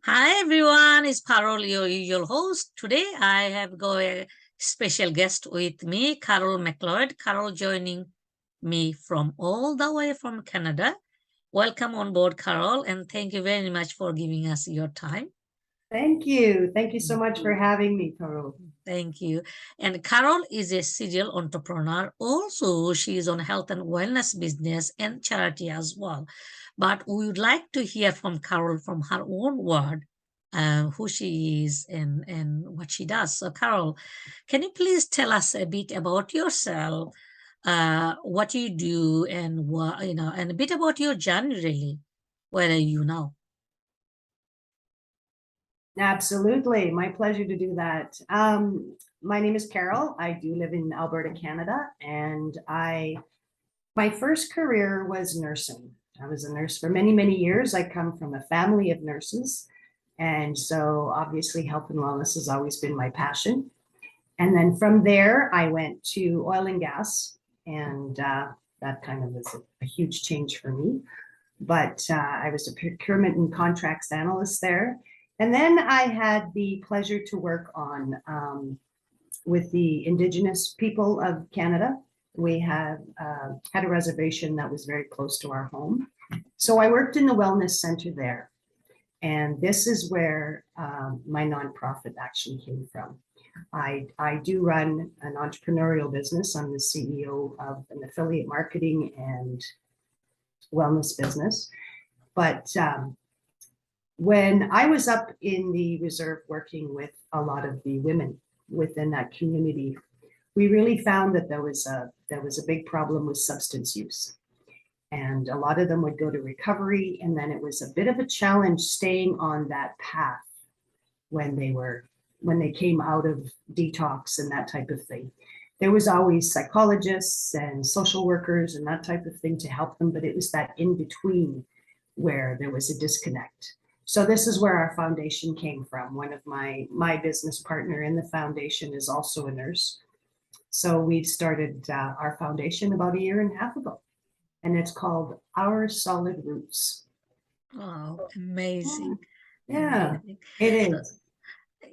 Hi everyone, it's Carole, your usual host. Today I have got a special guest with me, Carole MacLeod. Carole joining me from all the way from Canada. Welcome on board, Carole, and thank you very much for giving us your time. Thank you. Thank you so much for having me, Carole. Thank you. And Carole is a serial entrepreneur. Also, she is on health and wellness business and charity as well. But we would like to hear from Carole from her own word, who she is and what she does. So, Carole, can you please tell us a bit about yourself, what you do, and what and a bit about your journey, really? Where are you now? Absolutely. My pleasure to do that. My name is Carole. I do live in Alberta, Canada, and my first career was nursing. I was a nurse for many, many years. I come from a family of nurses, and so obviously health and wellness has always been my passion. And then from there, I went to oil and gas, and that kind of was a huge change for me. But I was a procurement and contracts analyst there. And then I had the pleasure to work on with the indigenous people of Canada. We had a reservation that was very close to our home. So I worked in the wellness center there. And this is where my nonprofit actually came from. I do run an entrepreneurial business. I'm the CEO of an affiliate marketing and wellness business. But when I was up in the reserve working with a lot of the women within that community, we really found that there was a big problem with substance use. And a lot of them would go to recovery, and then it was a bit of a challenge staying on that path when they came out of detox and that type of thing. There was always psychologists and social workers and that type of thing to help them, but it was that in between where there was a disconnect. So this is where our foundation came from. One of my business partner in the foundation is also a nurse. So we started our foundation about a year and a half ago, and it's called Our Solid Roots. Oh, amazing. Yeah, Amazing. it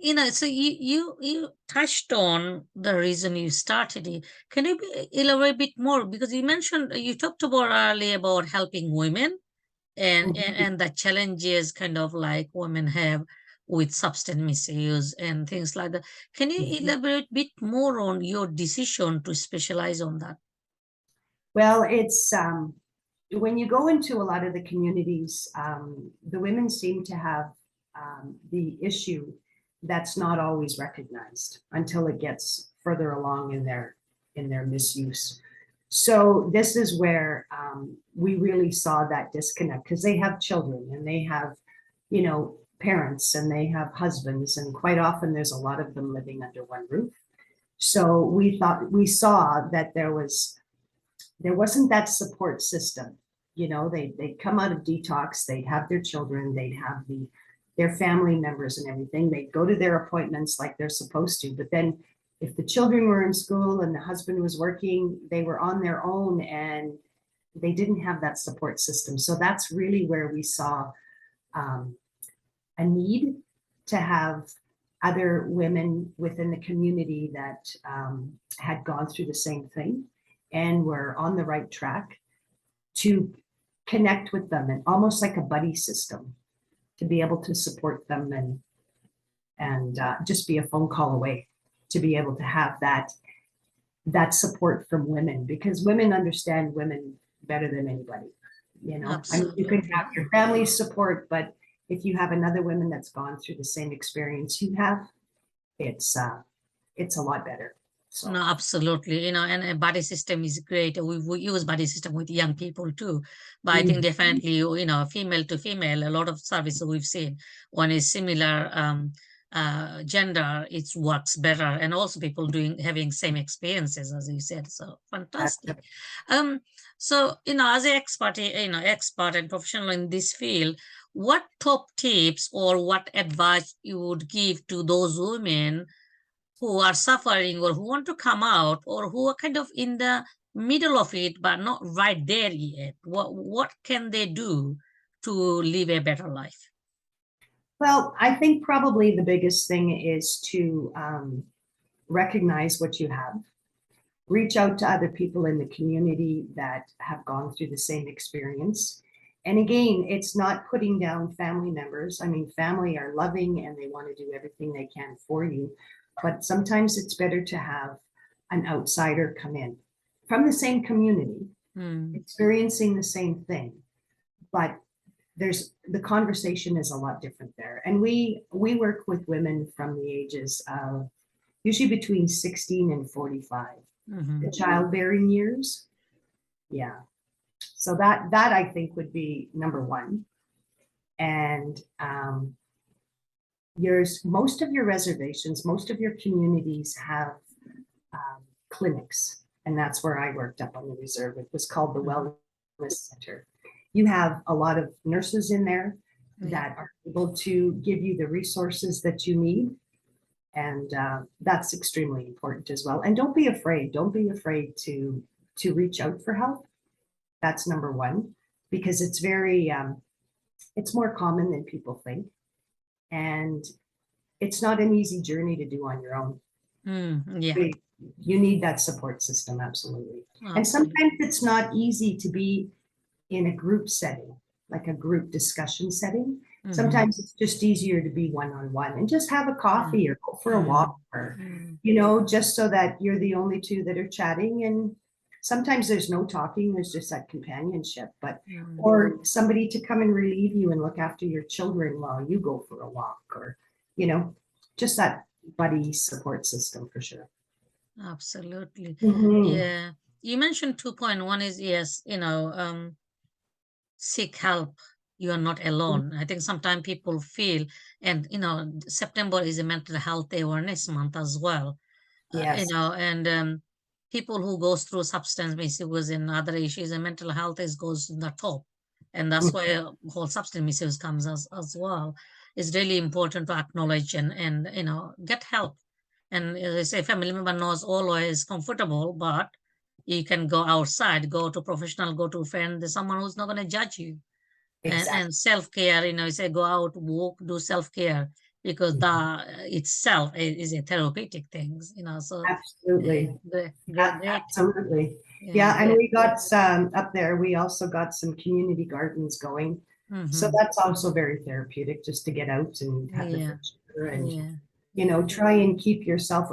is. So you touched on the reason you started it. Can you elaborate a bit more? Because you talked about earlier about helping women and the challenges kind of like women have with substance misuse and things like that. Can you elaborate a bit more on your decision to specialize on that? Well, it's when you go into a lot of the communities, the women seem to have the issue that's not always recognized until it gets further along in their misuse. So this is where we really saw that disconnect, because they have children and they have, parents, and they have husbands, and quite often there's a lot of them living under one roof. So we saw that there wasn't that support system. They'd come out of detox, they'd have their children, they'd have their family members and everything. They'd go to their appointments like they're supposed to. But then if the children were in school and the husband was working, they were on their own and they didn't have that support system. So that's really where we saw a need to have other women within the community that had gone through the same thing and were on the right track to connect with them, and almost like a buddy system to be able to support them and just be a phone call away to be able to have that support from women, because women understand women better than anybody. I mean, you can have your family's support, but if you have another woman that's gone through the same experience you have, it's a lot better. So. No, absolutely. And a buddy system is great. We use buddy system with young people too. But I think definitely, female to female, a lot of services we've seen, one is similar gender, it works better. And also people having same experiences, as you said. So fantastic. So, as an expert and professional in this field, what top tips or what advice you would give to those women who are suffering or who want to come out or who are kind of in the middle of it but not right there yet? What can they do to live a better life? Well, I think probably the biggest thing is to recognize what you have, reach out to other people in the community that have gone through the same experience. And again, it's not putting down family members. I mean, family are loving and they want to do everything they can for you. But sometimes it's better to have an outsider come in from the same community, experiencing the same thing. But the conversation is a lot different there. And we work with women from the ages of usually between 16 and 45, the childbearing years. Yeah. So that I think would be number one. And most of your reservations, most of your communities have clinics, and that's where I worked up on the reserve. It was called the Wellness Center. You have a lot of nurses in there that are able to give you the resources that you need. And that's extremely important as well. And don't be afraid. Don't be afraid to reach out for help. That's number one, because it's it's more common than people think. And it's not an easy journey to do on your own. You need that support system, absolutely. And sometimes it's not easy to be in a group setting, like a group discussion setting. Sometimes it's just easier to be one-on-one and just have a coffee or go for a walk, or, just so that you're the only two that are chatting. And sometimes there's no talking, there's just that companionship, or somebody to come and relieve you and look after your children while you go for a walk, or, just that buddy support system for sure. Absolutely. Yeah. You mentioned 2 point. One is, yes, seek help. You are not alone. I think sometimes people feel, and September is a mental health awareness month as well. Yes. And people who goes through substance misuse and other issues, and mental health goes to the top, and that's why whole substance misuse comes as well. It's really important to acknowledge and get help. And as I say, family member knows always comfortable, but you can go outside, go to professional, go to a friend, there's someone who's not going to judge you. Exactly. And self-care, you say go out, walk, do self-care, because that itself is a therapeutic thing, so Absolutely. great. Absolutely. Yeah. And we got up there, we also got some community gardens going. So that's also very therapeutic, just to get out and have the fresh air and try and keep yourself.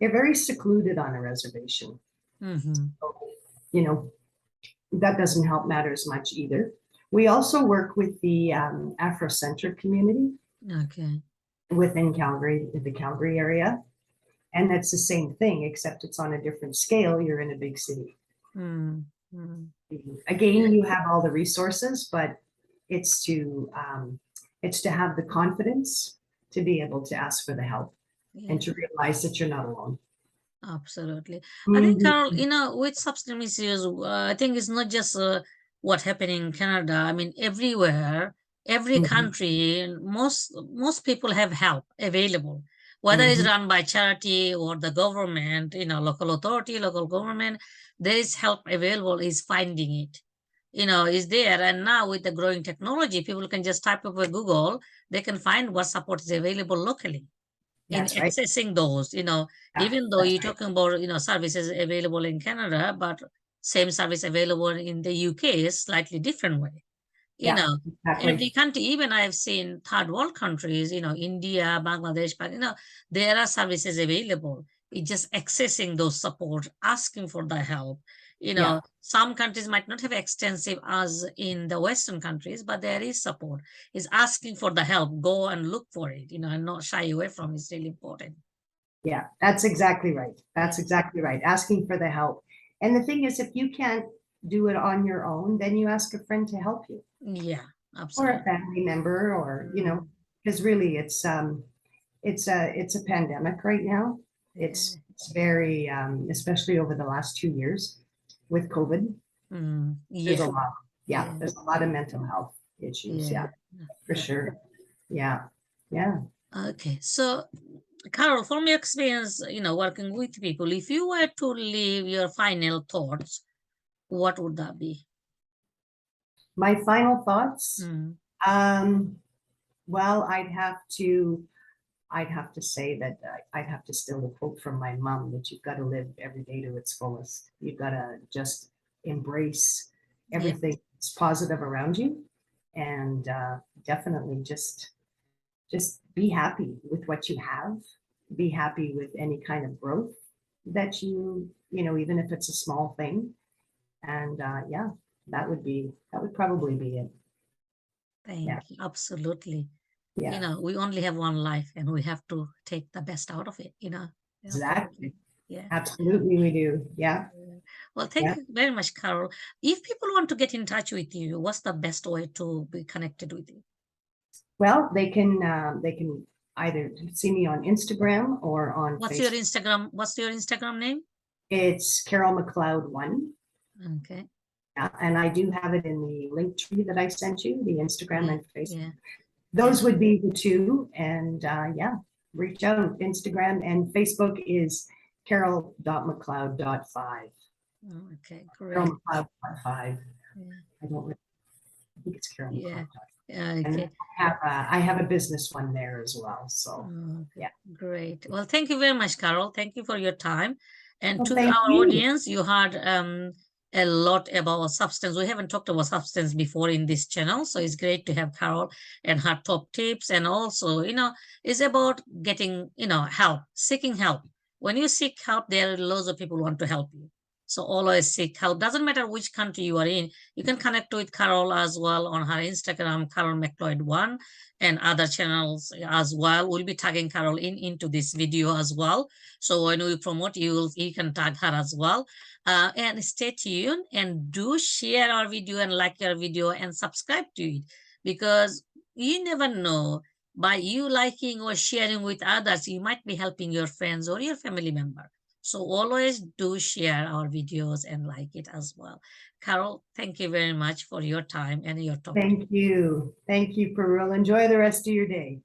They're very secluded on a reservation. So, that doesn't help matters much either. We also work with the Afrocentric community within Calgary, the Calgary area. And that's the same thing, except it's on a different scale. You're in a big city. Again, you have all the resources, but it's to have the confidence to be able to ask for the help and to realize that you're not alone. Absolutely. I think, Carole, with substance misuse, I think it's not just what happening in Canada. I mean, everywhere, every country, most people have help available, whether it's run by charity or the government, local authority, local government, there is help available, is finding it, is there. And now with the growing technology, people can just type up a Google, they can find what support is available locally. That's in right. accessing those, even though you're talking about, services available in Canada, but same service available in the UK is slightly different way. Exactly. Every country, even I've seen third world countries, India, Bangladesh, but there are services available. It's just accessing those support, asking for the help. Some countries might not have extensive as in the Western countries, but there is support. Is asking for the help, go and look for it, and not shy away from it is really important. Yeah, that's exactly right. That's exactly right. Asking for the help. And the thing is, if you can't do it on your own, then you ask a friend to help you. Yeah, absolutely. Or a family member, or, because really it's a pandemic right now. It's very, especially over the last 2 years with COVID. There's a lot. There's a lot of mental health issues. Yeah, for sure. Yeah. Okay. So, Carole, from your experience, working with people, if you were to leave your final thoughts, what would that be? My final thoughts? Well, I'd have to say that I'd have to steal the quote from my mom that you've got to live every day to its fullest. You've got to just embrace Yeah. everything that's positive around you, and definitely just be happy with what you have. Be happy with any kind of growth that even if it's a small thing. And yeah, that would probably be it. Yeah, Thank you. Absolutely. yeah, We only have one life and we have to take the best out of it, exactly. Absolutely. Yeah. Absolutely, we do. Yeah, Yeah. Well, yeah. thank you very much, Carol. If people want to get in touch with you, what's the best way to be connected with you? Well, they can either see me on Instagram or on What's your Facebook. Instagram? What's your Instagram name? It's Carole MacLeod 1. Okay. Yeah, and I do have it in the link tree that I sent you, the Instagram Yeah. and Facebook. Yeah. Yeah. Those would be the two. And yeah, reach out. Instagram and Facebook is carol.macleod.5. Okay. Carol Great. MacLeod.5. Yeah. I don't really, I think it's Carol Yeah. MacLeod. And Okay. I have a business one there as well. So Okay. yeah. Great. Well, thank you very much, Carol. Thank you for your time. And Well, to thank our you. audience, you heard a lot about substance. We haven't talked about substance before in this channel, so it's great to have Carol and her top tips. And also, it's about getting, help, seeking help. When you seek help, there are loads of people who want to help you. So always seek help. Doesn't matter which country you are in. You can connect with Carol as well on her Instagram, Carole MacLeod 1, and other channels as well. We'll be tagging Carol into this video as well. So when we promote, you can tag her as well. And stay tuned and do share our video and like our video and subscribe to it, because you never know, by you liking or sharing with others, you might be helping your friends or your family member. So always do share our videos and like it as well. Carol, thank you very much for your time and your talk. Thank you. Thank you, Perul. Enjoy the rest of your day.